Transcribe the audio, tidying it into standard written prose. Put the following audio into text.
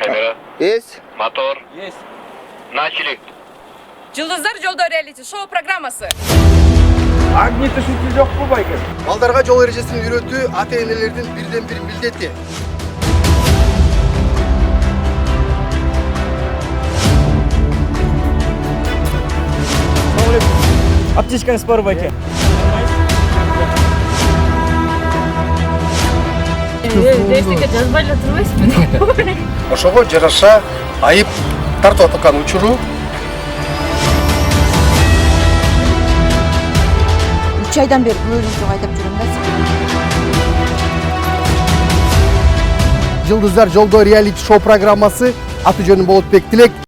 Камера. Есть. Мотор. Есть. Начали. Жылдыздар жолдо реалити шоу программасы. Огнетушитель жоқ bu байке. Балдарга жол эрежесин үйрөтүү ата-энелердин бирден бир милдети. Аптечкаңыз бар байке. Дерсекке жазбай эле турбайсызбы? Ошого жараша айып тартып аткан учуру 3 айдан бeri бөлүнүп айдап жүрөм да. Жылдыздар жолдо реалити шоу программасы аты жөнүм Болотбек Тилек.